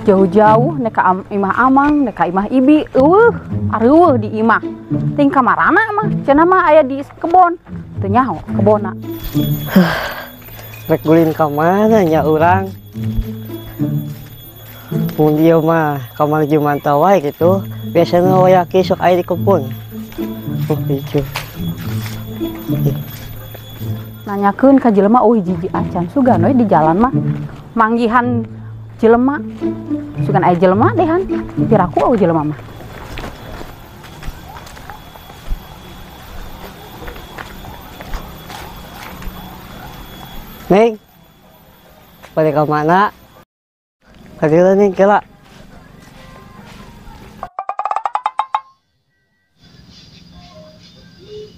jauh-jauh neka imah amang neka imah ibi areueuh di imah ting kamarana mah cenah mah aya di kebon teu nyaho kebona. Rek gulin ka mana nya urang? Mun dieu mah kamar Jumantah wae gitu. Biasana wayaki sok aya di kebun. Hijau. Nanyakeun ka jelema hiji acan sugan we di jalan mah manggihan jelema sugan aya jelema dehan piraku jelema mah. Neng, pada ke mana? Kadila nih kela.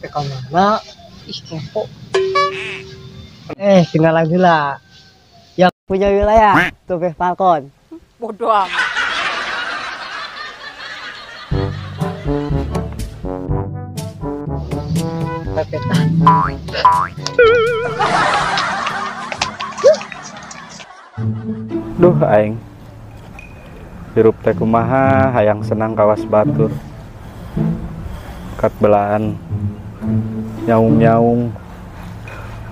Ke mana? Ih kepo. Kenalan lah. Yang punya wilayah, tuh Falcon. Bodoh amat. Pepetan. Duh aing hirup teh kumaha hayang senang kawas batur kat belaan nyaung-nyaung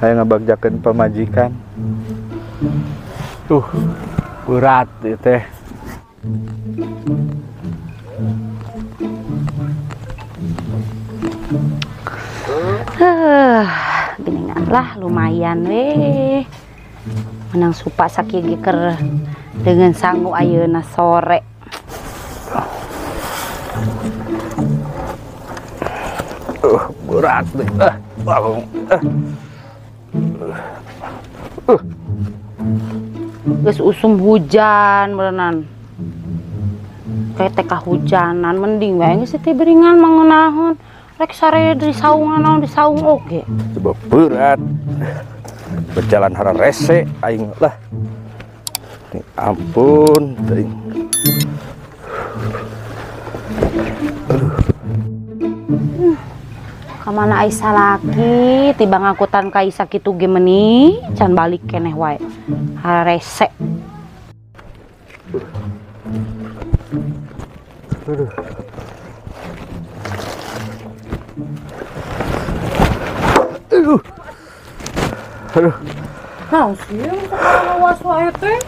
hayang ngabagjakeun pamajikan berat ieu teh. Geningan lah lumayan weh. Menang supa sakit ker dengan sanggup ayeuna sore. Berat deh. Geus usum hujan berenang. Kayak teh kahujanan mending bae geus teh beringan mangeunahun. Rek sare di saungan naon di saung oge. Coba berat. Berjalan hara rese aing lah. Ampun teuing. Kamana Aisyah lagi tiba ngakutan ka Aisyah kitu ge meuni can balik keneh wae. Hara rese. Aduh. Naon sih sekarang awas wae teh?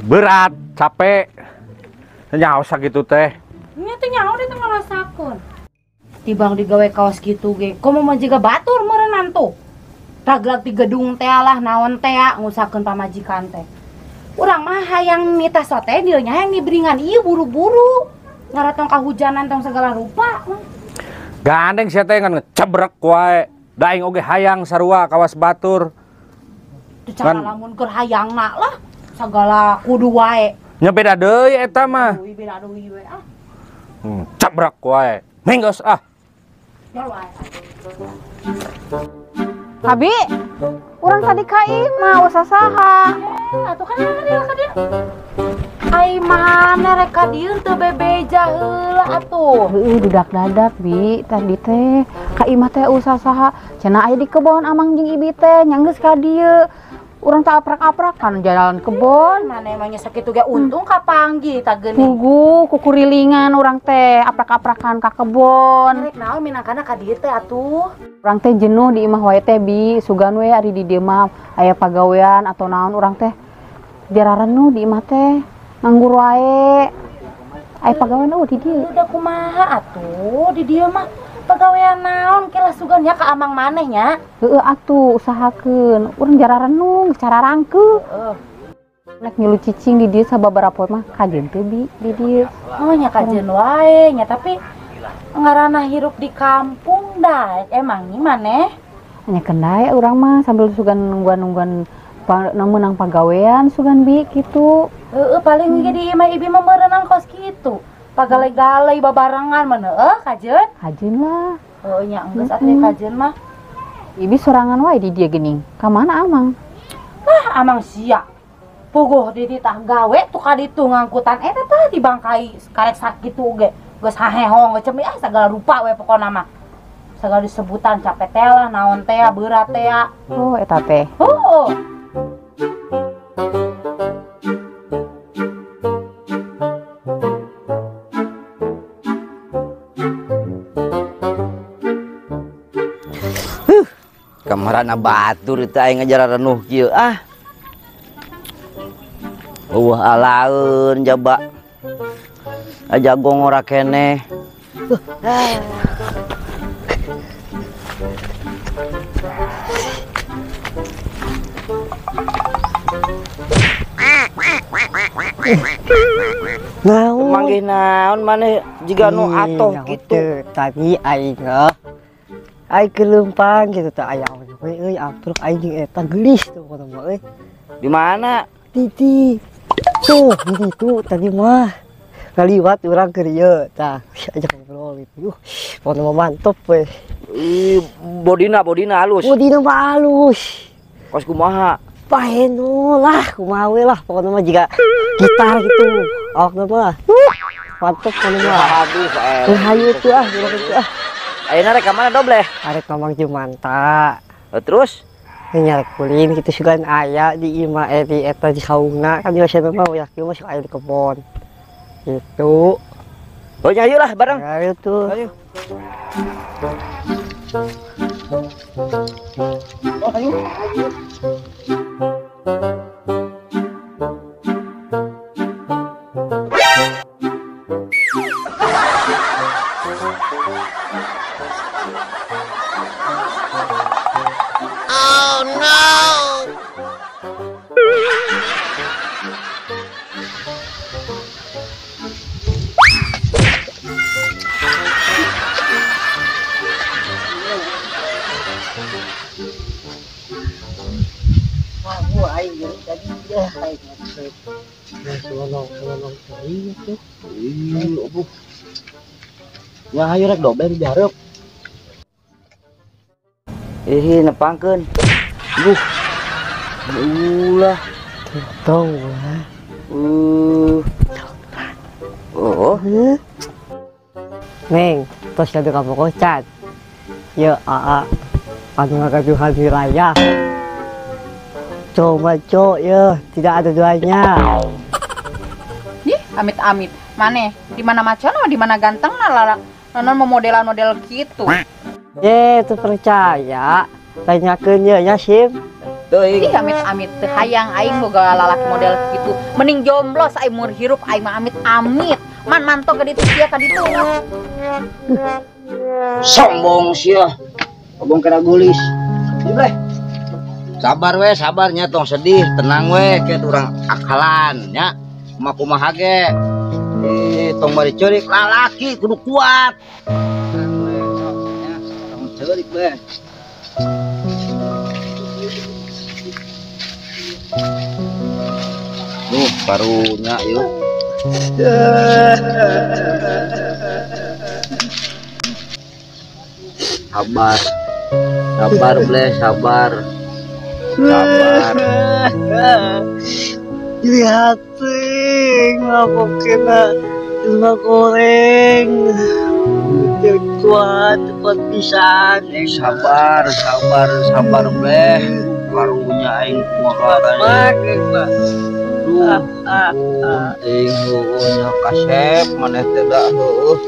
Berat, capek. Nyaho sakitu teh. Nya teh nyaho teh ngarasakeun. Tibang digawe kaos kitu ge, komo mah jiga batur meureunnan tuh. Raglag di gedung teh lah naon teh ngusakeun pamajikan teh. Urang mah hayang nita sote dieu nya hayang diberingan ieu buru-buru. Ngaratong kahujanan tong segala rupa. Gandeng sia teh ngan ngecebrek wae. Da aing oge hayang sarua kawas batur. Teu cara lamun keur hayangna lah sagala kudu wae. Nya beda deui eta mah. Beda deui we ah. Cebrek wae. Menggeus ah. Ya wae. Abi, urang tadi ka imah usaha saha? Atuh kan dia. Ai mana rek ka dieu teu bebeja heula atuh. Heuh dudak dadak bi tadi teh ka imah teh usaha saha? Cenah aya di kebon amang jeung ibi teh nyanggeus ka dieu. Urang teh aprak-aprakan jalan kebon. Mana emangnya sakitu ge untung kapanggih tah geuning. Pugu kukurilingan urang teh aprak-aprakan ka kebon. Rek naon minangkana ka dieu teh atuh. Urang teh jenuh di imah wae teh bi sugan we ari di dieu mah aya pagawean atau naon urang teh dirarenuh di imah teh. Nganggur wae. Aya pagawean di dieu. Udah kumaha atuh di dieu mah pagawean naon kelah sugan nya ka amang maneh nya. Heueuh atuh usahakeun. Urang jararenung cara rangkeuh. Heeh. Nek ngilu cicing di dieu sababaraha poe mah kajeun teu bi di dieu. Oh nya kajeun wae nya tapi ngaranna hirup di kampung dah emang nih maneh. Nya kendai urang mah sambil sugan nungguan menang pagawean sugan bi kitu. Heeh paling ge di imah ibi mah meureunang kos kitu. Pagale-gale babarengan mana kajeun? Kajeun lah. Oh nya enggeus atuh kajeun mah. Ibi sorangan wae di dia geuning. Ka mana amang? Wah, amang sia. Puguh di tah gawe tuh ka ditu ngangkutan eta tah di bangkai karek sakitu ge. Geus hahehong cemi sagala rupa we pokona mah. Sagala disebutan capek teh lah, naon teh, berat teh. Oh, eta teh. Oh. Kamarana batur itu aing ngajar renuh kieu ah. Alaeun jaba. Aja gong ora keneh. Naon? Manggih naon maneh jiga nu atoh kitu. Tadi aing ai kelempang gitu teh aya euy amplok aing jeung eta geulis tuh kono mah euy. Di mana? Titi. Tuh, di situ tadi mah. Ngaliwat urang keur ieu tah. Ajak ngobrol itu. Kono mah mantep we. Bodina halus. Dina mah halus. Kos kumaha? Paeno lah, kumaha we lah pokona mah jiga gitar gitu. Awakna mah. Mantep kono mah. Aduh, Hayu tuh urang itu ayeuna rek ka mana dobleh? Arek ngomong Jumanta. Terus Nyarek kulin gitu sugan aya di ima di eta di saungna kan biasana mah yakin masuk aya di kebon. Gitu. Oh nyayu lah bareng. Ayo tuh. Ayo. Oh ayo. Ya ayo rek dobleh di hareup. Nepangkeun. Ulah. Tong. Oh. Neng, tos kado kamu kocat. Ya aa. Anu ngagaduhan wilayah. Coba cok ya, tidak ada duanya. Ih, amit-amit. Mane? Di mana macan di mana ganteng nah non model gitu. Itu percaya. Tanyakeun ya Sim. Ih, amit-amit teu hayang aing boga lalaki model gitu. Mending jomblo aing umur hirup aing mah amit-amit. Man mantok ka ditu sia ka ditu. Sombong sia. Obong kena gulis. Ibrah. Sabar we, sabarnya tong sedih, tenang we, ke urang akalan nya. Kumaha ge. Tong bari ceurik lalaki kudu kuat. Tong ceurik we. Barunya yuk. Sabar. Sabar bleh, sabar. Sabar. Lihat ngapa kena cuma goreng. Kuat pisan. Sabar bleh. Barunya aing kumaha ting nya kasep maneh teh da heueuh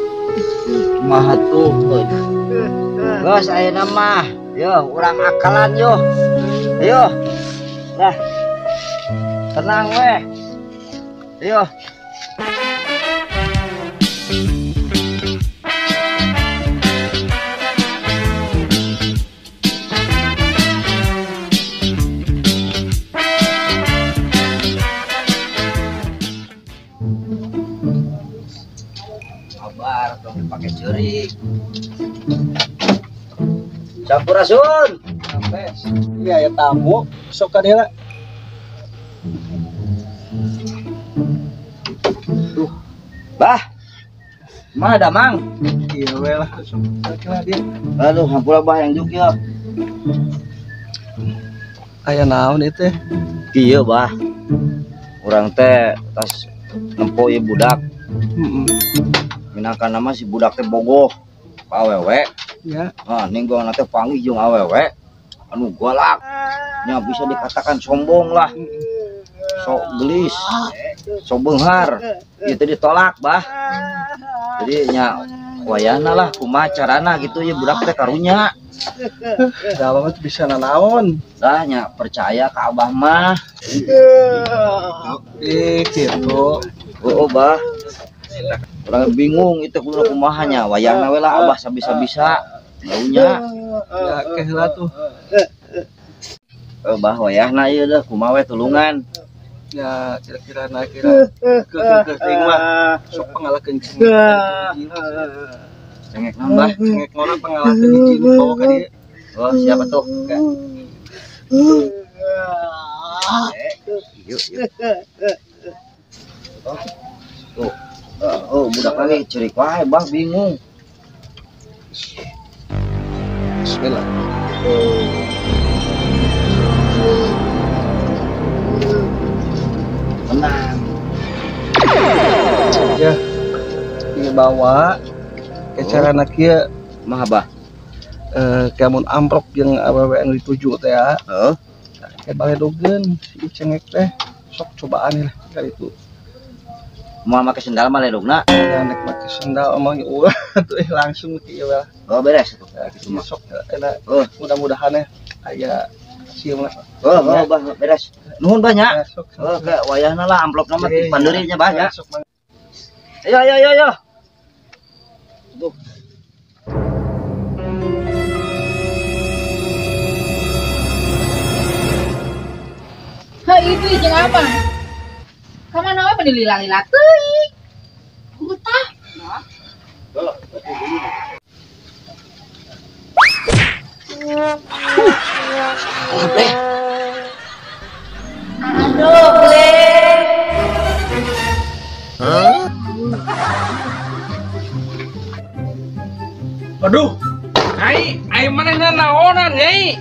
kumaha tuh geus ayeuna mah yo urang akalan yo ayo lah tenang we ayo pakai ceurik. Sampurasun. Iya ya tamu, sok ka deula. Bah. Mah ada mang. Iya we lah, sok ka dia. Aduh, hampura bah yang juk ya. Aya naon itu? Kieu bah. Urang teh tas nempo ieu budak. Minakan nama si budak teh bogoh awewe Ya. Ninggong teh panggih jeung awewe anu galak nya bisa dikatakan sombong lah, sok gelis, sok beunghar, itu ditolak bah. Jadi nya wayana lah kumaha carana gitu ya budak teh karunya. Da abah tuh bisa nanaon. Dah nya percaya ka abah mah. Gitu. Oh bah. Urang bingung itu kumaha nya wayana we lah abah sabisa-bisa. Maunya Ya keheula tuh. bah wayahna ieu deh kumaha we tulungan. Ya kira-kira ke ting mah sok pangalahkeun Cengek nambah. cengek ngona pangalahkeun hiji nu bawa ka dieu. Oh siapa tuh? Yuk. Tuh. Oh budak lagi cerik wae bah bingung. Bismillah. Tenang. Ya dibawa ke carana kieu Mah bah. kamun amplop yang awewe anu dituju teh ya. Heeh. Kayak baledogeun si cengek teh sok cobaan lah kali itu. Mau make sendal mah ledogna. Ya nek make sendal omong ulah tuh langsung kieu lah. Oh beres tuh. Ya kitu mah sok enak. Oh. Mudah-mudahan aya sieun lah. Oh bah beres. Nuhun banyak. Ya, sok. Oh ke wayahna lah amplopna mah Iya, pandeurinya bah ya. sok Mang. Ayo. Tuh. Hah itu jeung apa? Kamana we pada lila-lila teuing. Utah. Aduh, Aduh, ai manehna naonan, Nyai?